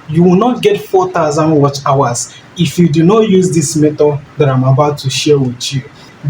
you will not get 4,000 watch hours if you do not use this method that I'm about to share with you.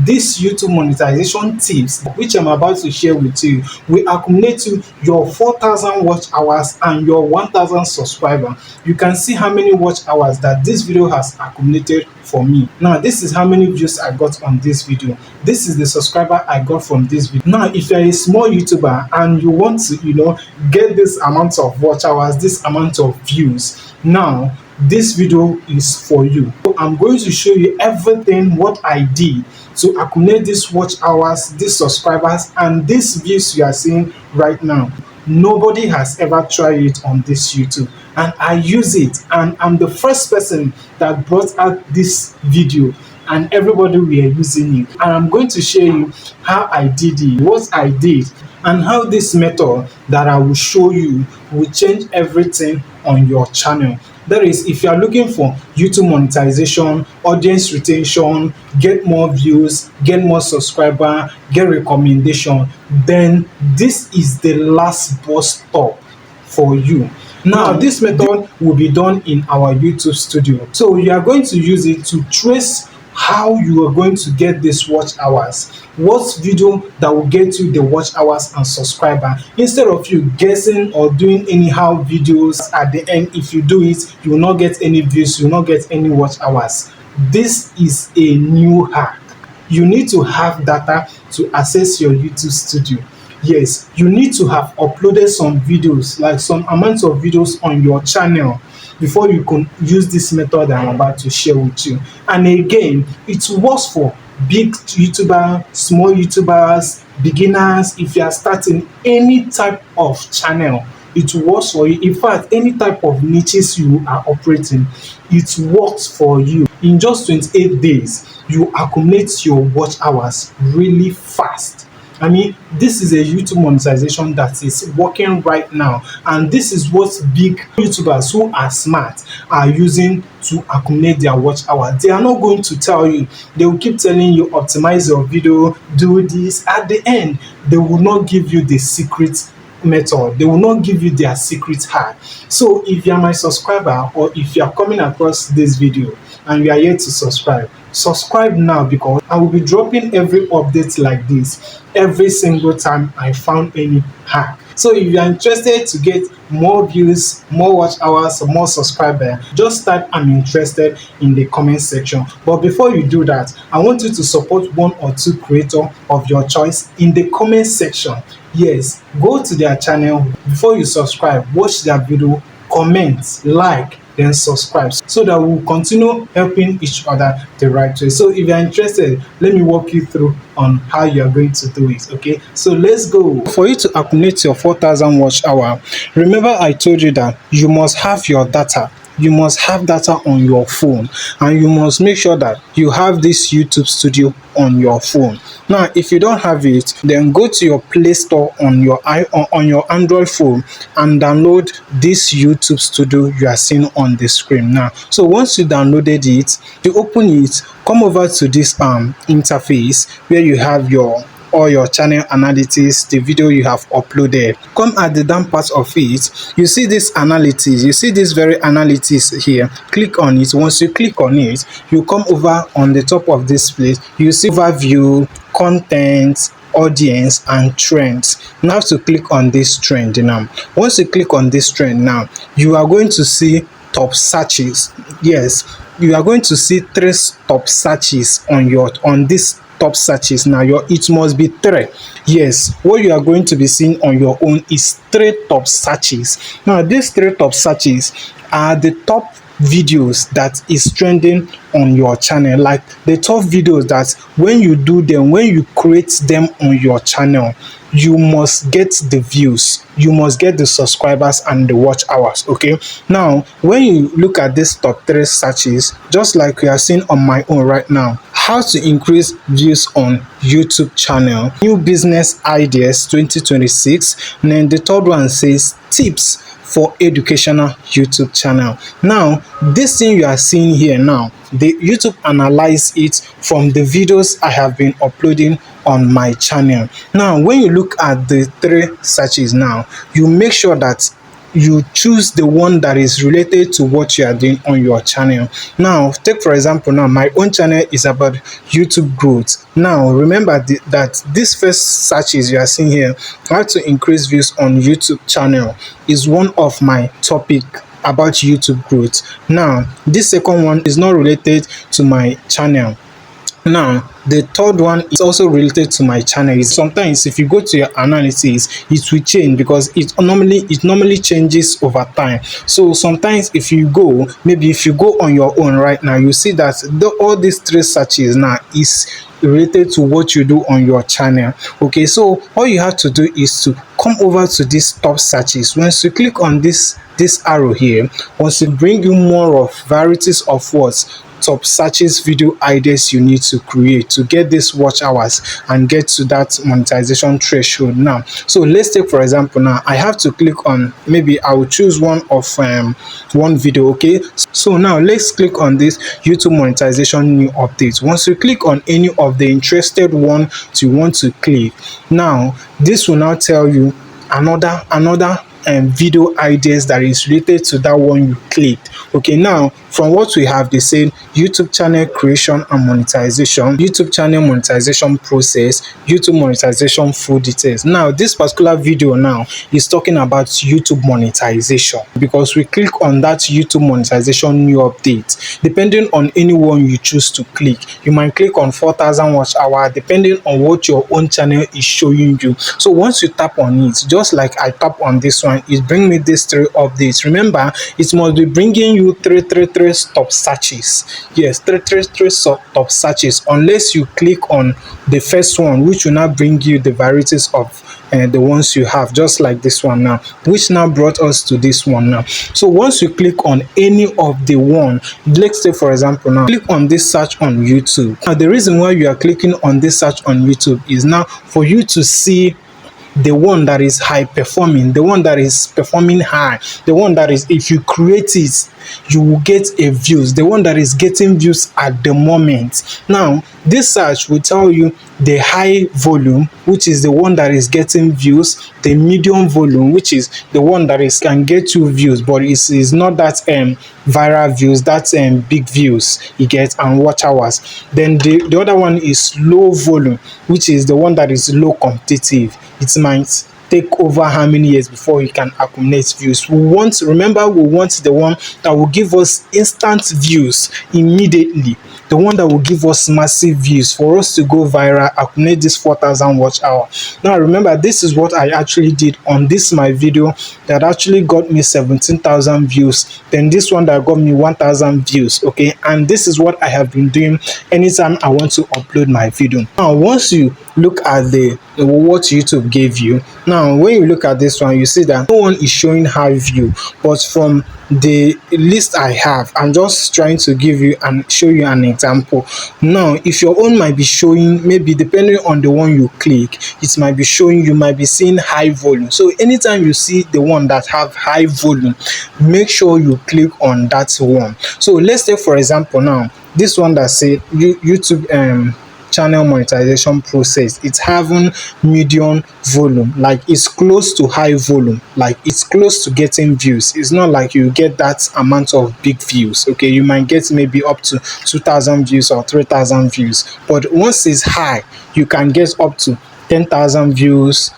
These YouTube monetization tips which I'm about to share with you will accumulate you your 4,000 watch hours and your 1,000 subscriber. You can see how many watch hours that this video has accumulated for me. Now this is how many views I got on this video. This is the subscriber I got from this video. Now if you're a small YouTuber and you want to get this amount of watch hours, this amount of views, now this video is for you. So I'm going to show you everything what I did to accumulate these watch hours, these subscribers, and these views you are seeing right now. Nobody has ever tried it on this YouTube, and I use it, and I'm the first person that brought out this video, and everybody were using it. And I'm going to show you how I did it, what I did, and how this method that I will show you will change everything on your channel. That is, if you are looking for YouTube monetization, audience retention, get more views, get more subscriber, get recommendation, then this is the last bus stop for you. Now this method will be done in our YouTube studio. So you are going to use it to trace how you are going to get these watch hours, what video that will get you the watch hours and subscriber, instead of you guessing or doing anyhow videos. At the end, if you do it, you will not get any views, you will not get any watch hours. This is a new hack. You need to have data to access your YouTube studio. Yes, you need to have uploaded some videos, like some amount of videos on your channel, before you can use this method that I'm about to share with you. And again, it works for big YouTubers, small YouTubers, beginners. If you are starting any type of channel, it works for you. In fact, any type of niches you are operating, it works for you. In just 28 days, you accumulate your watch hours really fast. I mean, this is a YouTube monetization that is working right now, and this is what big YouTubers who are smart are using to accumulate their watch hours. They are not going to tell you. They will keep telling you, optimize your video, do this. At the end, they will not give you the secret method. They will not give you their secret hack. So if you are my subscriber, or if you are coming across this video and you are yet to subscribe now, because I will be dropping every update like this every single time I found any hack. So if you are interested to get more views, more watch hours, more subscribers, just type "I'm interested" in the comment section. But before you do that, I want you to support one or two creators of your choice in the comment section. Yes, go to their channel. Before you subscribe, watch their video, comment, like, then subscribe, so that we'll continue helping each other the right way. So if you're interested, let me walk you through on how you are going to do it. Okay, so let's go. For you to accumulate your 4,000 watch hour, remember I told you that you must have your data. You must have data on your phone, and you must make sure that you have this YouTube studio on your phone. Now if you don't have it, then go to your Play Store on your Android phone and download this YouTube studio you are seeing on the screen now. So once you downloaded it, you open it, come over to this interface where you have all your channel analytics, the video you have uploaded. Come at the down part of it, you see this analytics, you see this very analytics here. Click on it. Once you click on it, you come over on the top of this place, you see overview, content, audience, and trends. Now have to click on this trend. Now once you click on this trend, now you are going to see top searches. Yes, you are going to see 3 top searches on this top searches. Now it must be 3. Yes, what you are going to be seeing on your own is 3 top searches. Now these 3 top searches are the top videos that is trending on your channel, like the top videos that when you do them, when you create them on your channel, you must get the views, you must get the subscribers and the watch hours. Okay, now when you look at this top 3 searches, just like we are seeing on my own right now, how to increase views on YouTube channel, new business ideas 2026, and then the third one says tips for educational YouTube channel. Now this thing you are seeing here, now the YouTube analyze it from the videos I have been uploading on my channel. Now when you look at the 3 searches, now you make sure that you choose the one that is related to what you are doing on your channel. Now take for example, now my own channel is about YouTube growth. Now remember that this first searches you are seeing here, how to increase views on YouTube channel, is one of my topic about YouTube growth. Now this second one is not related to my channel. Now the third one is also related to my channel. Sometimes if you go to your analysis, it will change because it normally changes over time. So sometimes if you go, maybe if you go on your own right now, you see that all these three searches now is related to what you do on your channel. Okay, so all you have to do is to come over to these top searches. Once you click on this arrow here, once it bring you more of varieties of words, top searches, video ideas you need to create to get this watch hours and get to that monetization threshold. Now so let's take for example, now I have to click on, maybe I will choose one of one video. Okay, so now let's click on this YouTube monetization new update. Once you click on any of the interested one you want to click, now this will now tell you another video ideas that is related to that one you clicked. Okay, now from what we have, they say YouTube channel creation and monetization, YouTube channel monetization process, YouTube monetization full details. Now this particular video now is talking about YouTube monetization because we click on that YouTube monetization new update. Depending on any one you choose to click, you might click on 4,000 watch hour depending on what your own channel is showing you. So once you tap on it, just like I tap on this one, it bring me these three updates. Remember, it must be bringing you three top searches. Yes, three top searches, unless you click on the first one, which will now bring you the varieties of the ones you have, just like this one now, which now brought us to this one now. So once you click on any of the one, let's say for example, now click on this search on YouTube. Now the reason why you are clicking on this search on YouTube is now for you to see the one that is high performing, the one that is performing high, the one that is, if you create it, you will get a views, the one that is getting views at the moment. Now this search will tell you the high volume, which is the one that is getting views, the medium volume, which is the one that is can get you views, but it is not that viral views, that's big views you get, and watch hours. Then the other one is low volume, which is the one that is low competitive. It might take over how many years before you can accumulate views. We want the one that will give us instant views immediately, the one that will give us massive views for us to go viral, accumulate this 4,000 watch hour. Now remember, this is what I actually did on this my video that actually got me 17,000 views, then this one that got me 1,000 views. Okay, and this is what I have been doing anytime I want to upload my video. Now once you look at what YouTube gave you, now when you look at this one, you see that no one is showing high view, but from the list I have, I'm just trying to give you and show you an example. Now if your own might be showing, maybe depending on the one you click, it might be showing, you might be seeing high volume. So anytime you see the one that have high volume, make sure you click on that one. So let's say for example, now this one that say YouTube channel monetization process, it's having medium volume, like it's close to high volume, like it's close to getting views. It's not like you get that amount of big views. Okay, you might get maybe up to 2,000 views or 3,000 views, but once it's high, you can get up to 10,000 views,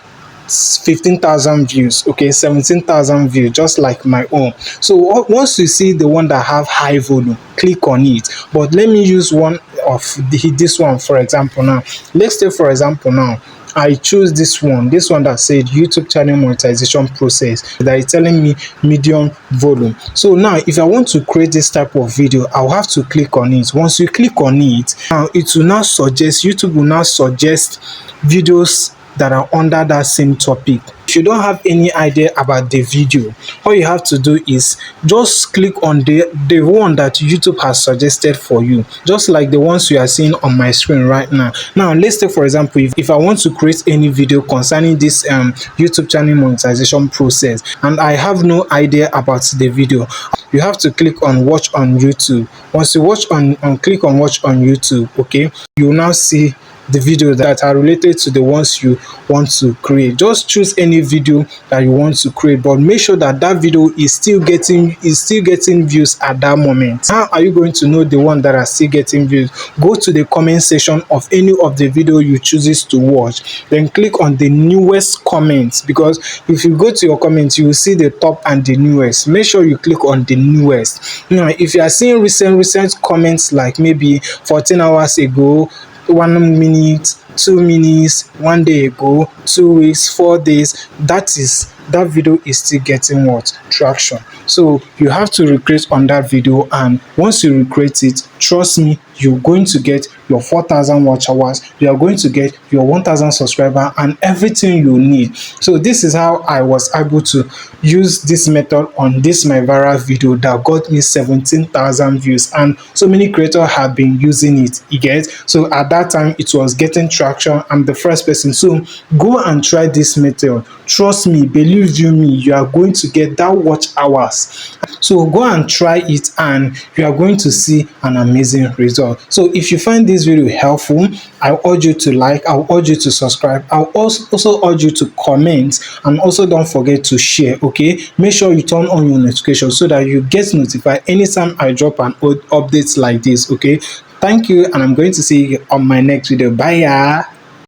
15,000 views, okay, 17,000 views, just like my own. So once you see the one that have high volume, click on it. But let me use one of this one for example. Now let's say for example, now I choose this one that said YouTube channel monetization process, that is telling me medium volume. So now if I want to create this type of video, I'll have to click on it. Once you click on it, now it will now suggest, YouTube will now suggest videos that are under that same topic. If you don't have any idea about the video, all you have to do is just click on the one that YouTube has suggested for you, just like the ones you are seeing on my screen right now. Now let's say for example, if I want to create any video concerning this YouTube channel monetization process and I have no idea about the video, you have to click on watch on YouTube. Once you watch on click on watch on YouTube, okay, you will now see the videos that are related to the ones you want to create. Just choose any video that you want to create, but make sure that that video is still getting views at that moment. How are you going to know the one that are still getting views? Go to the comment section of any of the video you chooses to watch, then click on the newest comments, because if you go to your comments you will see the top and the newest. Make sure you click on the newest. Now if you are seeing recent comments, like maybe 14 hours ago, 1 minute, 2 minutes, 1 day ago, 2 weeks, 4 days, that video is still getting what? Traction. So you have to recreate on that video, and once you recreate it, trust me, you're going to get your 4,000 watch hours, you are going to get your 1,000 subscriber and everything you need. So this is how I was able to use this method on this my viral video that got me 17,000 views, and so many creators have been using it, you get. So at that time it was getting traction. I'm the first person. So go and try this method. Trust me, believe you me, you are going to get that watch hours. So go and try it and you are going to see an amazing result. So if you find this video helpful, I urge you to like, I'll urge you to subscribe, I'll also urge you to comment, and also don't forget to share. Okay, make sure you turn on your notifications so that you get notified anytime I drop an updates like this. Okay, thank you, and I'm going to see you on my next video. Bye.